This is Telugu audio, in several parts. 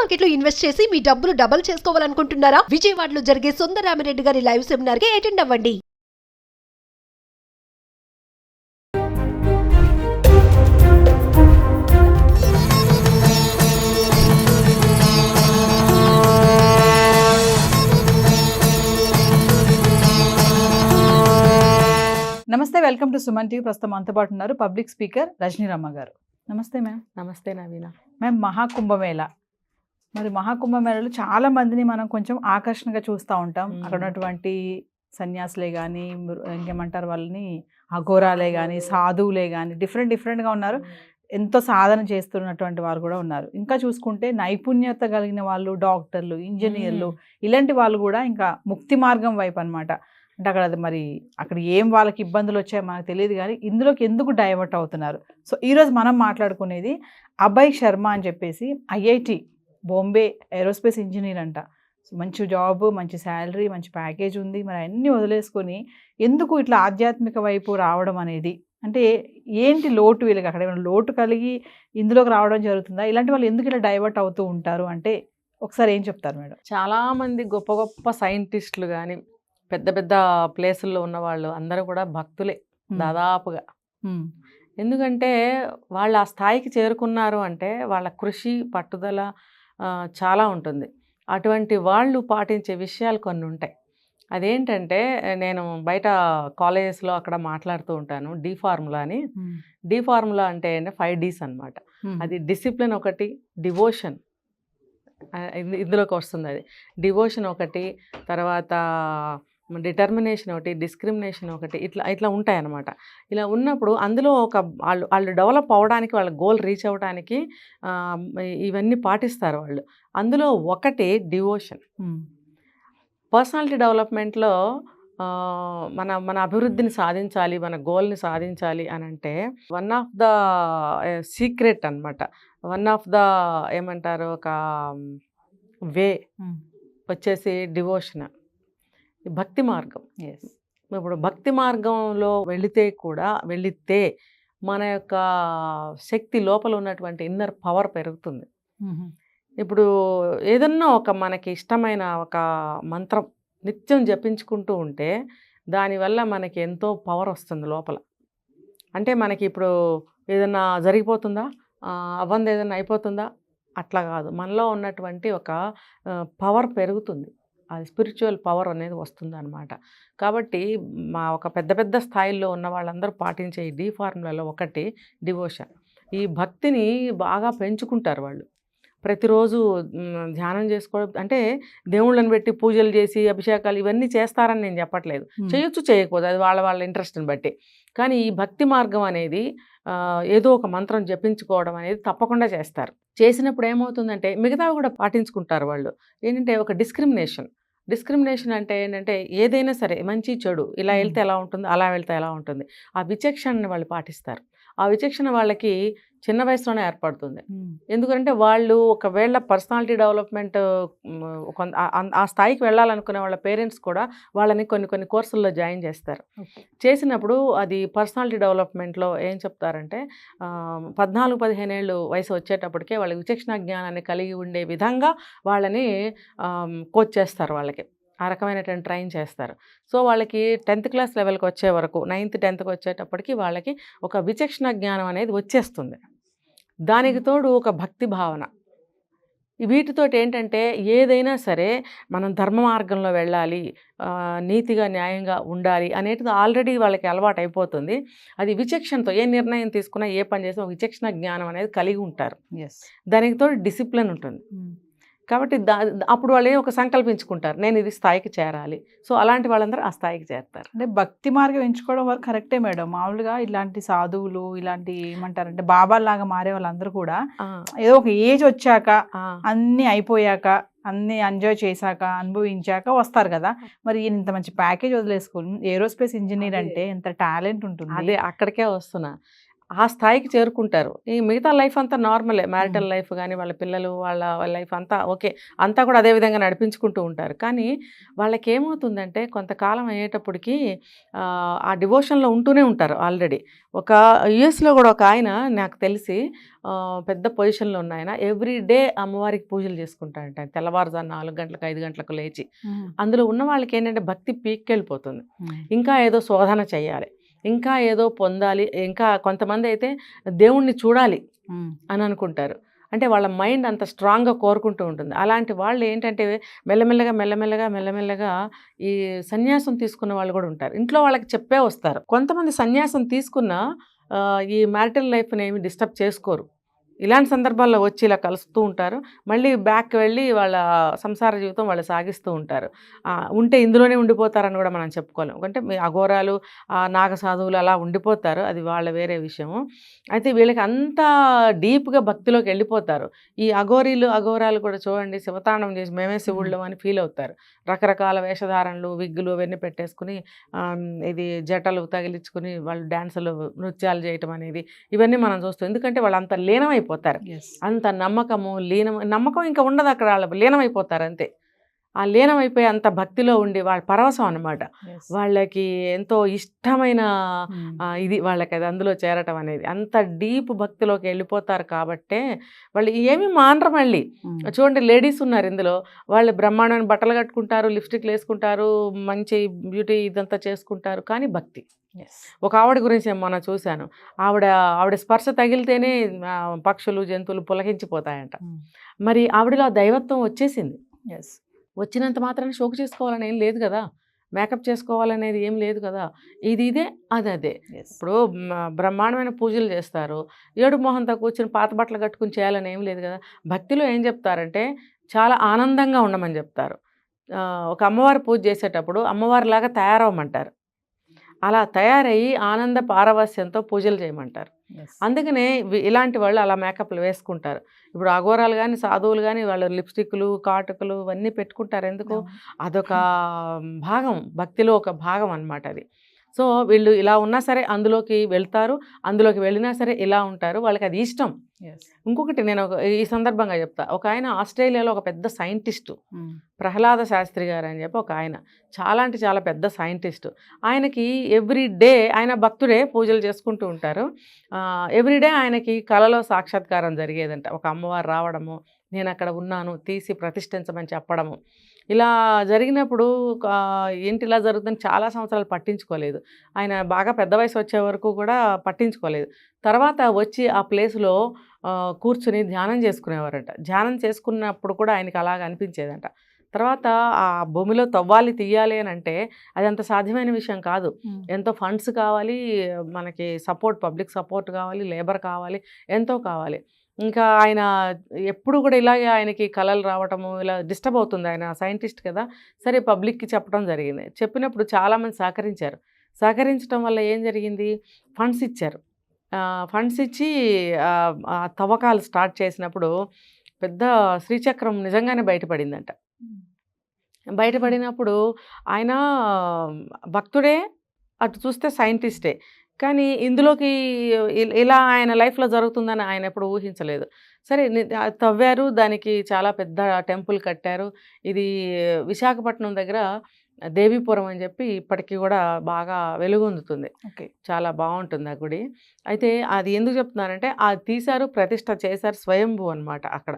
మార్కెట్ లో ఇన్వెస్ట్ చేసి మీ డబ్బులు డబుల్ చేసుకోవాలనుకుంటున్నారా? విజయవాడలో జరిగే సుందరరామిరెడ్డి గారి లైవ్ సెమినార్ కి అటెండ్ అవ్వండి. నమస్తే, వెల్కమ్ టు సుమన్ టీవీ. ప్రస్తుతం మనతో పాటు ఉన్నారు పబ్లిక్ స్పీకర్ రజనీరమ్మ గారు. నమస్తే మ్యామ్. నమస్తే నవీన. మ్యామ్, మహాకుంభమేళ, మరి మహాకుంభమేళలో చాలా మందిని మనం కొంచెం ఆకర్షణగా చూస్తూ ఉంటాం. అక్కడ ఉన్నటువంటి సన్యాసులే కానీ, ఇంకేమంటారు వాళ్ళని, అఘోరాలే కానీ, సాధువులే కానీ, డిఫరెంట్గా ఉన్నారు. ఎంతో సాధన చేస్తున్నటువంటి వారు కూడా ఉన్నారు. ఇంకా చూసుకుంటే నైపుణ్యత కలిగిన వాళ్ళు, డాక్టర్లు, ఇంజనీర్లు, ఇలాంటి వాళ్ళు కూడా ఇంకా ముక్తి మార్గం వైపు అనమాట. అంటే అక్కడ ఏం వాళ్ళకి ఇబ్బందులు వచ్చాయో మనకు తెలియదు, కానీ ఇందులోకి ఎందుకు డైవర్ట్ అవుతున్నారు. సో ఈరోజు మనం మాట్లాడుకునేది అభయ్ శర్మ అని చెప్పేసి ఐఐటి బాంబే ఏరోస్పేస్ ఇంజనీర్ అంట. సో మంచి జాబ్, మంచి శాలరీ, మంచి ప్యాకేజ్ ఉంది. మరి అన్నీ వదిలేసుకొని ఎందుకు ఇట్లా ఆధ్యాత్మిక వైపు రావడం అనేది, అంటే ఏంటి లోటు వీళ్ళకి? అక్కడ ఏమైనా లోటు కలిగి ఇందులోకి రావడం జరుగుతుందా? ఇలాంటి వాళ్ళు ఎందుకు ఇలా డైవర్ట్ అవుతూ ఉంటారు అంటే ఒకసారి ఏం చెప్తారు మేడం? చాలామంది గొప్ప గొప్ప సైంటిస్టులు కానీ, పెద్ద పెద్ద ప్లేసుల్లో ఉన్న వాళ్ళు అందరూ కూడా భక్తులే దాదాపుగా. ఎందుకంటే వాళ్ళు ఆ స్థాయికి చేరుకున్నారు అంటే వాళ్ళ కృషి, పట్టుదల చాలా ఉంటుంది. అటువంటి వాళ్ళు పాటించే విషయాలు కొన్ని ఉంటాయి. అదేంటంటే, నేను బయట కాలేజెస్లో అక్కడ మాట్లాడుతూ ఉంటాను. డి ఫార్ములా అని. డి ఫార్ములా అంటే 5 Ds అనమాట. అది డిసిప్లిన్ ఒకటి, డివోషన్ ఇందులోకి వస్తుంది. అది డివోషన్ ఒకటి, తర్వాత డిటర్మినేషన్ ఒకటి, డిస్క్రిమినేషన్ ఒకటి, ఇట్లా ఉంటాయి అన్నమాట. ఇలా ఉన్నప్పుడు అందులో వాళ్ళు డెవలప్ అవ్వడానికి, వాళ్ళ గోల్ రీచ్ అవ్వడానికి ఇవన్నీ పాటిస్తారు వాళ్ళు. అందులో ఒకటి డివోషన్. పర్సనాలిటీ డెవలప్మెంట్లో మన అభివృద్ధిని సాధించాలి, మన గోల్ని సాధించాలి అని అంటే వన్ ఆఫ్ ద సీక్రెట్ అనమాట. వన్ ఆఫ్ ద ఏమంటారు, ఒక వే వచ్చేసి డివోషన్, భక్తి మార్గం. ఇప్పుడు భక్తి మార్గంలో వెళితే మన యొక్క శక్తి, లోపల ఉన్నటువంటి ఇన్నర్ పవర్ పెరుగుతుంది. ఇప్పుడు ఏదన్నా మనకి ఇష్టమైన ఒక మంత్రం నిత్యం జపించుకుంటూ ఉంటే దానివల్ల మనకి ఎంతో పవర్ వస్తుంది లోపల. అంటే మనకి ఇప్పుడు ఏదన్నా జరిగిపోతుందా, అవ్వంది ఏదన్నా అయిపోతుందా, అట్లా కాదు. మనలో ఉన్నటువంటి ఒక పవర్ పెరుగుతుంది. అది స్పిరిచువల్ పవర్ అనేది వస్తుంది అనమాట. కాబట్టి ఒక పెద్ద పెద్ద స్థాయిల్లో ఉన్న వాళ్ళందరూ పాటించే ఈ డి ఫార్ములాలో ఒకటి డివోషన్. ఈ భక్తిని బాగా పెంచుకుంటారు వాళ్ళు. ప్రతిరోజు ధ్యానం చేసుకోవడం అంటే దేవుళ్ళని పెట్టి పూజలు చేసి అభిషేకాలు ఇవన్నీ చేస్తారని నేను చెప్పట్లేదు. చేయొచ్చు, చేయకపోదు, అది వాళ్ళ ఇంట్రెస్ట్ని బట్టి. కానీ ఈ భక్తి మార్గం అనేది ఏదో ఒక మంత్రం జపించుకోవడం అనేది తప్పకుండా చేస్తారు. చేసినప్పుడు ఏమవుతుందంటే మిగతావి కూడా పాటించుకుంటారు వాళ్ళు. ఏంటంటే ఒక డిస్క్రిమినేషన్ అంటే ఏంటంటే ఏదైనా సరే మంచి చెడు, ఇలా వెళ్తే ఎలా ఉంటుంది, అలా వెళ్తే ఎలా ఉంటుంది, ఆ విచక్షణని వాళ్ళు పాటిస్తారు. ఆ విచక్షణ వాళ్ళకి చిన్న వయసులోనే ఏర్పడుతుంది. ఎందుకంటే వాళ్ళు ఒకవేళ పర్సనాలిటీ డెవలప్మెంట్ ఆ స్థాయికి వెళ్ళాలనుకునే వాళ్ళ పేరెంట్స్ కూడా వాళ్ళని కొన్ని కోర్సుల్లో జాయిన్ చేస్తారు. చేసినప్పుడు అది పర్సనాలిటీ డెవలప్మెంట్లో ఏం చెప్తారంటే 14-15 ఏళ్ళు వయసు వచ్చేటప్పటికే వాళ్ళకి విచక్షణ జ్ఞానాన్ని కలిగి ఉండే విధంగా వాళ్ళని కోచ్ చేస్తారు. వాళ్ళకి ఆ రకమైనటువంటి ట్రైన్ చేస్తారు. సో వాళ్ళకి 10th క్లాస్ లెవెల్కి వచ్చే వరకు, 9th 10thకి వచ్చేటప్పటికి వాళ్ళకి ఒక విచక్షణ జ్ఞానం అనేది వచ్చేస్తుంది. దానికి తోడు ఒక భక్తి భావన. వీటితోటి ఏంటంటే ఏదైనా సరే మనం ధర్మ మార్గంలో వెళ్ళాలి, నీతిగా న్యాయంగా ఉండాలి అనేది ఆల్రెడీ వాళ్ళకి అలవాటు అయిపోతుంది. అది విచక్షణతో ఏ నిర్ణయం తీసుకున్నా, ఏ పని చేసినా విచక్షణ జ్ఞానం అనేది కలిగి ఉంటారు. దానికి తోడు డిసిప్లిన్ ఉంటుంది. కాబట్టి అప్పుడు వాళ్ళు ఒక సంకల్పించుకుంటారు, నేను ఇది స్థాయికి చేరాలి. సో అలాంటి వాళ్ళందరూ ఆ స్థాయికి చేరుతారు. అంటే భక్తి మార్గం ఎంచుకోవడం వరకు కరెక్టే మేడం. మామూలుగా ఇలాంటి సాధువులు, ఇలాంటి ఏమంటారంటే బాబాల్లాగా మారే వాళ్ళందరూ కూడా ఏదో ఒక ఏజ్ వచ్చాక, అన్నీ అయిపోయాక, అన్నీ ఎంజాయ్ చేశాక, అనుభవించాక వస్తారు కదా. మరి ఇంత మంచి ప్యాకేజ్ వదిలేసుకుని ఏరోస్పేస్ ఇంజనీర్ అంటే ఎంత టాలెంట్ ఉంటుంది. అదే అక్కడికే వస్తున్నా. ఆ స్థాయికి చేరుకుంటారు. ఈ మిగతా లైఫ్ అంతా నార్మలే, మ్యారిటల్ లైఫ్ కానీ వాళ్ళ పిల్లలు వాళ్ళ లైఫ్ అంతా ఓకే, అంతా కూడా అదే విధంగా నడిపించుకుంటూ ఉంటారు. కానీ వాళ్ళకి ఏమవుతుందంటే కొంతకాలం అయ్యేటప్పటికి ఆ డివోషన్లో ఉంటూనే ఉంటారు ఆల్రెడీ. ఒక యుఎస్లో కూడా ఒక ఆయన నాకు తెలిసి పెద్ద పొజిషన్లో ఉన్న ఆయన ఎవ్రీ డే అమ్మవారికి పూజలు చేసుకుంటారంట. తెల్లవారుజాము 4 గంటలకు 5 గంటలకు లేచి. అందులో ఉన్న వాళ్ళకి ఏంటంటే భక్తి పీక్కెళ్ళిపోతుంది. ఇంకా ఏదో శోధన చేయాలి, ఇంకా ఏదో పొందాలి, ఇంకా కొంతమంది అయితే దేవుణ్ణి చూడాలి అని అనుకుంటారు. అంటే వాళ్ళ మైండ్ అంత స్ట్రాంగ్గా కోరుకుంటూ ఉంటుంది. అలాంటి వాళ్ళు ఏంటంటే మెల్లమెల్లగా ఈ సన్యాసం తీసుకున్న వాళ్ళు కూడా ఉంటారు. ఇంట్లో వాళ్ళకి చెప్పే వస్తారు. కొంతమంది సన్యాసం తీసుకున్న ఈ మ్యారిటల్ లైఫ్ని ఏమి డిస్టర్బ్ చేసుకోరు. ఇలాంటి సందర్భాల్లో వచ్చి ఇలా కలుస్తూ ఉంటారు, మళ్ళీ బ్యాక్ వెళ్ళి వాళ్ళ సంసార జీవితం వాళ్ళు సాగిస్తూ ఉంటారు. ఉంటే ఇందులోనే ఉండిపోతారని కూడా మనం చెప్పుకోలేము. అంటే అఘోరాలు నాగ సాధువులు అలా ఉండిపోతారు, అది వాళ్ళ వేరే విషయము. అయితే వీళ్ళకి అంత డీప్గా భక్తిలోకి వెళ్ళిపోతారు. ఈ అఘోరాలు కూడా చూడండి, శివతాండవం చేసి మేమే శివుళ్ళం అని ఫీల్ అవుతారు. రకరకాల వేషధారణలు, విగ్గులు అవన్నీ పెట్టేసుకుని ఇది జటలు తగిలించుకుని వాళ్ళు డ్యాన్సులు నృత్యాలు చేయటం అనేది ఇవన్నీ మనం చూస్తాం. ఎందుకంటే వాళ్ళు అంత లీనమైపోతారు, అంత నమ్మకం ఇంకా ఉండదు అక్కడ, వాళ్ళు లీనమైపోతారు అంతే. ఆ లీనమైపోయి అంత భక్తిలో ఉండి వాళ్ళ పరవశం అనమాట. వాళ్ళకి ఎంతో ఇష్టమైన ఇది వాళ్ళకి అది అందులో చేరటం అనేది, అంత డీప్ భక్తిలోకి వెళ్ళిపోతారు. కాబట్టే వాళ్ళు ఏమీ మానరు. మళ్ళీ చూడండి, లేడీస్ ఉన్నారు ఇందులో, వాళ్ళు బ్రహ్మాండమైన బట్టలు కట్టుకుంటారు, లిప్స్టిక్లు వేసుకుంటారు, మంచి బ్యూటీ ఇదంతా చేసుకుంటారు, కానీ భక్తి. ఒక ఆవిడ గురించి మొన్న చూశాను, ఆవిడ స్పర్శ తగిలితేనే పక్షులు జంతువులు పులకించిపోతాయంట. మరి ఆవిడలో దైవత్వం వచ్చేసింది. వచ్చినంత మాత్రాన్ని షోకు చేసుకోవాలని ఏం లేదు కదా, మేకప్ చేసుకోవాలనేది ఏం లేదు కదా, ఇదే అదే. ఇప్పుడు బ్రహ్మాండమైన పూజలు చేస్తారు, ఏడు మొహంతో కూర్చొని పాత బట్టలు కట్టుకుని చేయాలని ఏం లేదు కదా. భక్తిలో ఏం చెప్తారంటే చాలా ఆనందంగా ఉండమని చెప్తారు. ఒక అమ్మవారి పూజ చేసేటప్పుడు అమ్మవారిలాగా తయారవమంటారు, అలా తయారయ్యి ఆనంద పారవస్యంతో పూజలు చేయమంటారు. అందుకనే ఇలాంటి వాళ్ళు అలా మేకప్లు వేసుకుంటారు. ఇప్పుడు అఘోరాలు కానీ సాధువులు కానీ వాళ్ళు లిప్స్టిక్లు కాటుకలు ఇవన్నీ పెట్టుకుంటారు. ఎందుకు? అదొక భాగం, భక్తిలో ఒక భాగం అన్నమాట అది. సో వీళ్ళు ఇలా ఉన్నా సరే అందులోకి వెళ్తారు, అందులోకి వెళ్ళినా సరే ఇలా ఉంటారు, వాళ్ళకి అది ఇష్టం. ఇంకొకటి నేను ఈ సందర్భంగా చెప్తా, ఒక ఆయన ఆస్ట్రేలియాలో ఒక పెద్ద సైంటిస్టు, ప్రహ్లాద శాస్త్రి గారు అని చెప్పి ఒక ఆయన, చాలా పెద్ద సైంటిస్టు. ఆయనకి ఎవ్రీడే, ఆయన భక్తుడే, పూజలు చేసుకుంటూ ఉంటారు. ఎవ్రీడే ఆయనకి కలలో సాక్షాత్కారం జరిగేదంట. ఒక అమ్మవారు రావడము, నేను అక్కడ ఉన్నాను, తీసి ప్రతిష్ఠించమని చెప్పడము. ఇలా జరిగినప్పుడు ఏంటి ఇలా జరుగుతుందని చాలా సంవత్సరాలు పట్టించుకోలేదు. ఆయన బాగా పెద్ద వయసు వచ్చే వరకు కూడా పట్టించుకోలేదు. తర్వాత వచ్చి ఆ ప్లేస్లో కూర్చుని ధ్యానం చేసుకునేవారంట. ధ్యానం చేసుకున్నప్పుడు కూడా ఆయనకి అలాగ అనిపించేదంట. తర్వాత ఆ భూమిలో తవ్వాలి తీయాలి అని అంటే అది అంత సాధ్యమైన విషయం కాదు. ఎంతో ఫండ్స్ కావాలి, మనకి సపోర్ట్, పబ్లిక్ సపోర్ట్ కావాలి, లేబర్ కావాలి, ఎంతో కావాలి. ఇంకా ఆయన ఎప్పుడు కూడా ఇలాగే ఆయనకి కళలు రావటము ఇలా డిస్టర్బ్ అవుతుంది. ఆయన సైంటిస్ట్ కదా, సరే పబ్లిక్కి చెప్పడం జరిగింది. చెప్పినప్పుడు చాలామంది సహకరించడం వల్ల ఏం జరిగింది, ఫండ్స్ ఇచ్చారు. ఫండ్స్ ఇచ్చి తవ్వకాలు స్టార్ట్ చేసినప్పుడు పెద్ద శ్రీచక్రం నిజంగానే బయటపడిందంట. బయటపడినప్పుడు ఆయన భక్తుడే, అటు చూస్తే సైంటిస్టే, కానీ ఇందులోకి ఇలా ఆయన లైఫ్లో జరుగుతుందని ఆయన ఎప్పుడు ఊహించలేదు. సరే తవ్వారు, దానికి చాలా పెద్ద టెంపుల్ కట్టారు. ఇది విశాఖపట్నం దగ్గర దేవీపురం అని చెప్పి ఇప్పటికీ కూడా బాగా వెలుగొందుతుంది. చాలా బాగుంటుంది ఆ గుడి. అయితే అది ఎందుకు చెప్తున్నానంటే, అది తీశారు, ప్రతిష్ట చేశారు, స్వయంభూ అనమాట. అక్కడ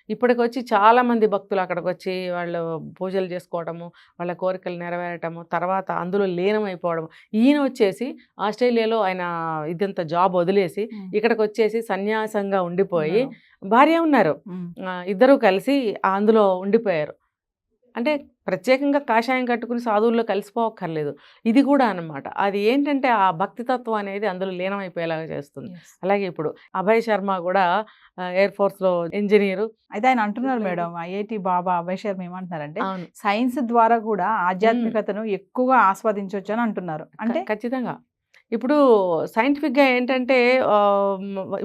ఇప్పటికి వచ్చి చాలామంది భక్తులు అక్కడికి వచ్చి వాళ్ళు పూజలు చేసుకోవడము, వాళ్ళ కోరికలు నెరవేరటము, తర్వాత అందులో లీనమైపోవడం. ఈయన వచ్చేసి ఆస్ట్రేలియాలో ఆయన ఇదంతా జాబ్ వదిలేసి ఇక్కడికి వచ్చేసి సన్యాసంగా ఉండిపోయి, భార్య ఉన్నారు, ఇద్దరూ కలిసి అందులో ఉండిపోయారు. అంటే ప్రత్యేకంగా కాషాయం కట్టుకుని సాధువుల్లో కలిసిపోవక్కర్లేదు, ఇది కూడా అన్నమాట. అది ఏంటంటే ఆ భక్తితత్వం అనేది అందులో లీనమైపోయేలాగా చేస్తుంది. అలాగే ఇప్పుడు అభయ్ శర్మ కూడా ఎయిర్ ఫోర్స్లో ఇంజనీరు. అయితే ఆయన అంటున్నారు మేడం, ఐఐటి బాబా అభయ్ శర్మ ఏమంటున్నారంటే సైన్స్ ద్వారా కూడా ఆధ్యాత్మికతను ఎక్కువగా ఆస్వాదించవచ్చు అని అంటున్నారు. అంటే ఖచ్చితంగా ఇప్పుడు సైంటిఫిక్గా ఏంటంటే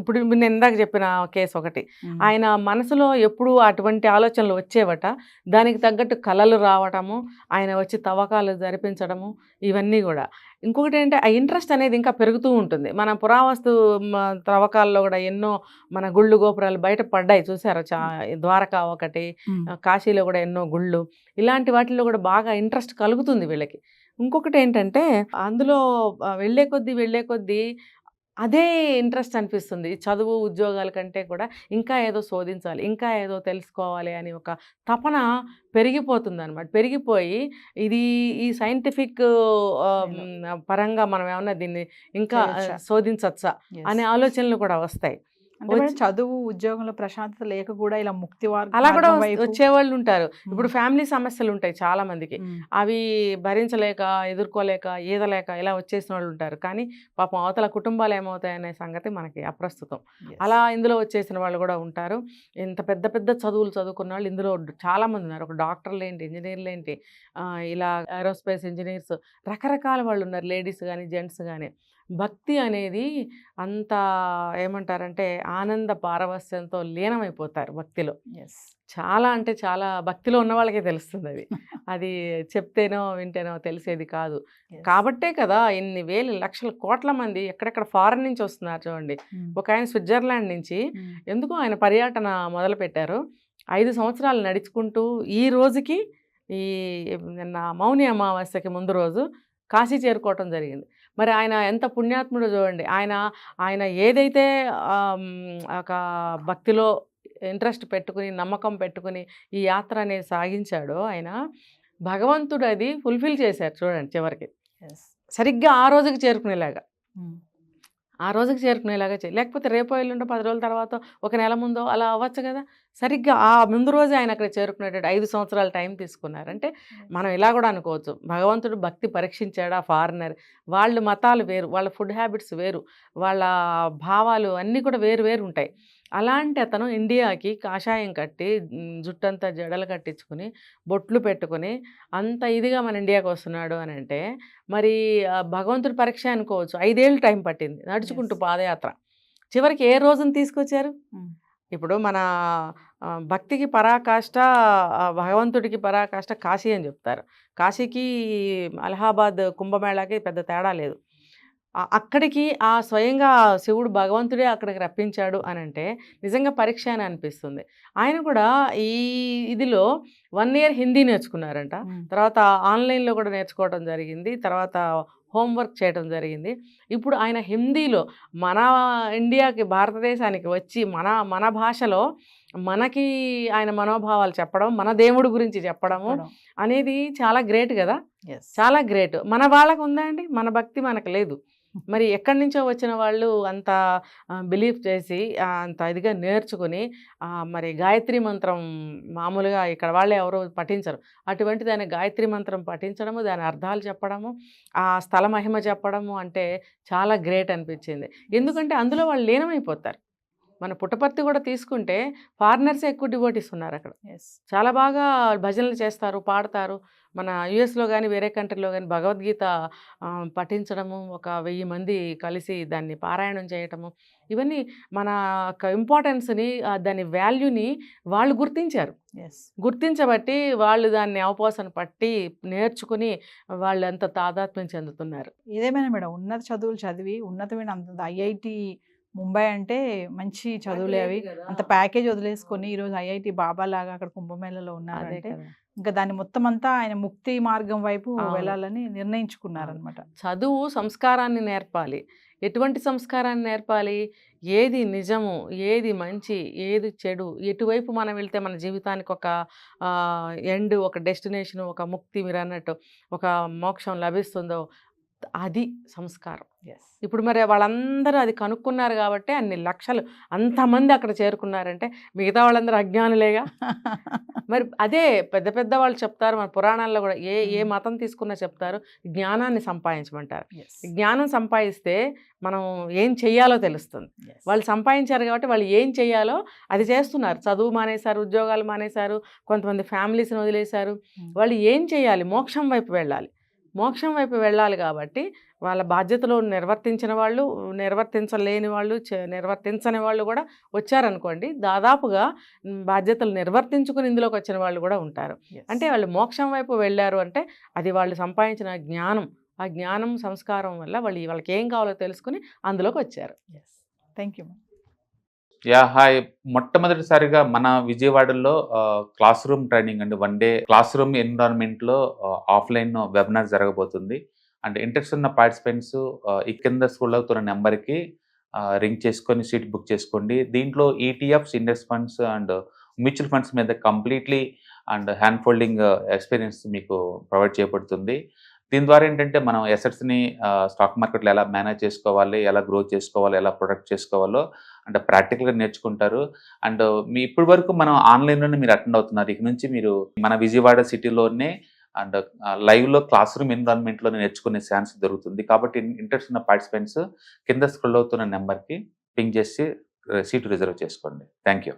ఇప్పుడు నేను ఇందాక చెప్పిన కేసు ఒకటి, ఆయన మనసులో ఎప్పుడు అటువంటి ఆలోచనలు వచ్చేవట, దానికి తగ్గట్టు కళలు రావటము, ఆయన వచ్చి తవ్వకాలు జరిపించడము, ఇవన్నీ కూడా. ఇంకొకటి ఏంటంటే ఆ ఇంట్రెస్ట్ అనేది ఇంకా పెరుగుతూ ఉంటుంది. మన పురావస్తు తవ్వకాల్లో కూడా ఎన్నో మన గుళ్ళు గోపురాలు బయట పడ్డాయి చూసారా, ద్వారకా ఒకటి, కాశీలో కూడా ఎన్నో గుళ్ళు, ఇలాంటి వాటిల్లో కూడా బాగా ఇంట్రెస్ట్ కలుగుతుంది వీళ్ళకి. ఇంకొకటి ఏంటంటే అందులో వెళ్ళే కొద్దీ అదే ఇంట్రెస్ట్ అనిపిస్తుంది. చదువు ఉద్యోగాల కంటే కూడా ఇంకా ఏదో శోధించాలి, ఇంకా ఏదో తెలుసుకోవాలి అని ఒక తపన పెరిగిపోతుంది అనమాట. పెరిగిపోయి ఈ సైంటిఫిక్ పరంగా మనం ఏమన్నా దీన్ని ఇంకా శోధించచ్చా అనే ఆలోచనలు కూడా వస్తాయి. చదువు ఉద్యోగంలో ప్రశాంతత లేక కూడా ఇలా ముక్తి అలా కూడా వచ్చేవాళ్ళు ఉంటారు. ఇప్పుడు ఫ్యామిలీ సమస్యలు ఉంటాయి చాలా మందికి, అవి భరించలేక ఎదుర్కోలేక ఈదలేక ఇలా వచ్చేసిన వాళ్ళు ఉంటారు. కానీ పాపం అవతల కుటుంబాలు ఏమవుతాయనే సంగతి మనకి అప్రస్తుతం. అలా ఇందులో వచ్చేసిన వాళ్ళు కూడా ఉంటారు. ఇంత పెద్ద పెద్ద చదువులు చదువుకున్న వాళ్ళు ఇందులో చాలా మంది ఉన్నారు. ఒక డాక్టర్లు ఏంటి, ఇంజనీర్లు ఏంటి, ఇలా ఏరోస్పేస్ ఇంజనీర్స్, రకరకాల వాళ్ళు ఉన్నారు, లేడీస్ కానీ జెంట్స్ కానీ. భక్తి అనేది అంత ఏమంటారంటే ఆనంద పారవస్యంతో లీనమైపోతారు భక్తిలో. చాలా అంటే చాలా భక్తిలో ఉన్న వాళ్ళకే తెలుస్తుంది అది. అది చెప్తేనో వింటేనో తెలిసేది కాదు. కాబట్టే కదా ఇన్ని వేలు లక్షల కోట్ల మంది ఎక్కడెక్కడ ఫారెన్ నుంచి వస్తున్నారు చూడండి. ఒక ఆయన స్విట్జర్లాండ్ నుంచి ఎందుకో ఆయన పర్యటన మొదలు పెట్టారు. 5 సంవత్సరాలు నడుచుకుంటూ ఈ రోజుకి నిన్న మౌని అమావాస్యకి ముందు రోజు కాశీ చేరుకోవటం జరిగింది. మరి ఆయన ఎంత పుణ్యాత్ముడో చూడండి. ఆయన ఏదైతే ఒక భక్తిలో ఇంట్రెస్ట్ పెట్టుకుని నమ్మకం పెట్టుకుని ఈ యాత్ర అనేది సాగించాడో ఆయన, భగవంతుడు అది ఫుల్ఫిల్ చేశారు చూడండి చివరికి. సరిగ్గా ఆ రోజుకి చేరుకునేలాగా లేకపోతే రేపో ఎల్లుండో 10 రోజుల తర్వాత ఒక నెల ముందో అలా అవ్వచ్చు కదా. సరిగ్గా ఆ ముందు రోజే ఆయన అక్కడ చేరుకునేటట్టు 5 సంవత్సరాలు టైం తీసుకున్నారు. అంటే మనం ఇలా కూడా అనుకోవచ్చు, భగవంతుడు భక్తి పరీక్షించాడు. ఆ ఫారినర్ వాళ్ళ మతాలు వేరు, వాళ్ళ ఫుడ్ హ్యాబిట్స్ వేరు, వాళ్ళ భావాలు అన్నీ కూడా వేరు వేరు ఉంటాయి. అలాంటి అతను ఇండియాకి కాషాయం కట్టి జుట్టంతా జడలు కట్టించుకుని బొట్లు పెట్టుకుని అంత ఇదిగా మన ఇండియాకి వస్తున్నాడు అని అంటే మరి భగవంతుడి పరీక్ష అనుకోవచ్చు. 5 ఏళ్ళు టైం పట్టింది నడుచుకుంటూ పాదయాత్ర. చివరికి ఏ రోజున తీసుకొచ్చారు? ఇప్పుడు మన భక్తికి పరాకాష్ట, భగవంతుడికి పరాకాష్ట కాశీ అని చెప్తారు. కాశీకి అలహాబాద్ కుంభమేళాకి పెద్ద తేడా లేదు. అక్కడికి స్వయంగా శివుడు భగవంతుడే అక్కడికి రప్పించాడు అని అంటే నిజంగా పరీక్ష అని అనిపిస్తుంది. ఆయన కూడా ఇదిలో 1 year హిందీ నేర్చుకున్నారంట. తర్వాత ఆన్లైన్లో కూడా నేర్చుకోవడం జరిగింది. తర్వాత హోంవర్క్ చేయడం జరిగింది. ఇప్పుడు ఆయన హిందీలో మన ఇండియాకి భారతదేశానికి వచ్చి మన భాషలో మనకి ఆయన మనోభావాలు చెప్పడం, మన దేవుడి గురించి చెప్పడము అనేది చాలా గ్రేట్ కదా. చాలా గ్రేట్. మన వాళ్ళకు ఉందా అండి? మన భక్తి మనకు లేదు. మరి ఎక్కడి నుంచో వచ్చిన వాళ్ళు అంత బిలీవ్ చేసి అంత ఇదిగా నేర్చుకుని మరి గాయత్రి మంత్రం మామూలుగా ఇక్కడ వాళ్ళే ఎవరో పఠించరు. అటువంటి దాని గాయత్రి మంత్రం పఠించడము, దాని అర్థాలు చెప్పడము, ఆ స్థల మహిమ చెప్పడము అంటే చాలా గ్రేట్ అనిపించింది. ఎందుకంటే అందులో వాళ్ళు లీనమైపోతారు. మన పుట్టపర్తి కూడా తీసుకుంటే ఫారినర్సే ఎక్కువ డివోటీస్ ఉన్నారు అక్కడ. చాలా బాగా భజనలు చేస్తారు, పాడతారు. మన యుఎస్లో కానీ వేరే కంట్రీలో కానీ భగవద్గీత పఠించడము, ఒక 1000 మంది కలిసి దాన్ని పారాయణం చేయటము, ఇవన్నీ మన ఇంపార్టెన్స్ని, దాని వాల్యూని వాళ్ళు గుర్తించారు. గుర్తించబట్టి వాళ్ళు దాన్ని అవపోసన పట్టి నేర్చుకుని వాళ్ళు ఎంత తాదాత్మ్యం చెందుతున్నారు. ఏదేమైనా మేడం, ఉన్నత చదువులు చదివి ఉన్నతమైన అంత ఐఐటి ముంబై అంటే మంచి చదువులే అవి. అంత ప్యాకేజ్ వదిలేసుకొని ఈరోజు ఐఐటి బాబా లాగా అక్కడ కుంభమేళలో ఉన్నారంటే ఇంకా దాన్ని మొత్తం అంతా ఆయన ముక్తి మార్గం వైపు వెళ్ళాలని నిర్ణయించుకున్నారనమాట. చదువు సంస్కారాన్ని నేర్పాలి. ఎటువంటి సంస్కారాన్ని నేర్పాలి? ఏది నిజము, ఏది మంచి, ఏది చెడు, ఎటువైపు మనం వెళ్తే మన జీవితానికి ఒక ఎండ్, ఒక డెస్టినేషన్, ఒక ముక్తి, మీరు అన్నట్టు ఒక మోక్షం లభిస్తుందో అది సంస్కారం. ఇప్పుడు మరి వాళ్ళందరూ అది కనుక్కున్నారు కాబట్టి అన్ని లక్షలు అంతమంది అక్కడ చేరుకున్నారంటే మిగతా వాళ్ళందరూ అజ్ఞానులేగా. మరి అదే పెద్ద పెద్ద వాళ్ళు చెప్తారు, మన పురాణాల్లో కూడా ఏ మతం తీసుకున్నా చెప్తారు, జ్ఞానాన్ని సంపాదించమంటారు. జ్ఞానం సంపాదిస్తే మనం ఏం చెయ్యాలో తెలుస్తుంది. వాళ్ళు సంపాదించారు కాబట్టి వాళ్ళు ఏం చెయ్యాలో అది చేస్తున్నారు. చదువు మానేశారు, ఉద్యోగాలు మానేశారు, కొంతమంది ఫ్యామిలీస్ని వదిలేశారు. వాళ్ళు ఏం చేయాలి? మోక్షం వైపు వెళ్ళాలి. మోక్షం వైపు వెళ్ళాలి కాబట్టి వాళ్ళ బాధ్యతలు నిర్వర్తించిన వాళ్ళు, నిర్వర్తించలేని వాళ్ళు, నిర్వర్తించని వాళ్ళు కూడా వచ్చారనుకోండి, దాదాపుగా బాధ్యతలు నిర్వర్తించుకుని ఇందులోకి వచ్చిన వాళ్ళు కూడా ఉంటారు. అంటే వాళ్ళు మోక్షం వైపు వెళ్ళారు అంటే అది వాళ్ళు సంపాదించిన జ్ఞానం, ఆ జ్ఞానం సంస్కారం వల్ల వాళ్ళకి ఏం కావాలో తెలుసుకుని అందులోకి వచ్చారు. Thank you. Yeah hi. మొట్టమొదటిసారిగా మన విజయవాడలో క్లాస్ రూమ్ ట్రైనింగ్ అండి, 1 డే క్లాస్ రూమ్ ఎన్విరాన్మెంట్లో ఆఫ్లైన్ వెబినార్ జరగబోతుంది. అండ్ ఇంట్రెస్ట్ ఉన్న పార్టిసిపెంట్స్ ఈ కింద స్కూల్ అవుతున్న నెంబర్కి రింగ్ చేసుకొని సీట్ బుక్ చేసుకోండి. దీంట్లో ETFs, index funds and mutual funds మీద completely and hand holding experience మీకు ప్రొవైడ్ చేయబడుతుంది. దీని ద్వారా ఏంటంటే మనం ఎసెట్స్ని స్టాక్ మార్కెట్లో ఎలా మేనేజ్ చేసుకోవాలి, ఎలా గ్రో చేసుకోవాలి, ఎలా ప్రొడక్ట్ చేసుకోవాలో అంటే ప్రాక్టికల్గా నేర్చుకుంటారు. అండ్ ఇప్పటి వరకు మనం ఆన్లైన్లోనే మీరు అటెండ్ అవుతున్నారు. ఇక నుంచి మీరు మన విజయవాడ సిటీలోనే అండ్ లైవ్లో క్లాస్ రూమ్ ఎన్విరాన్మెంట్లోనే నేర్చుకునే ఛాన్స్ దొరుకుతుంది. కాబట్టి ఇంట్రెస్ట్ ఉన్న పార్టిసిపెంట్స్ కింద స్క్రోల్ అవుతున్న నెంబర్కి పింగ్ చేసి సీటు రిజర్వ్ చేసుకోండి. Thank you.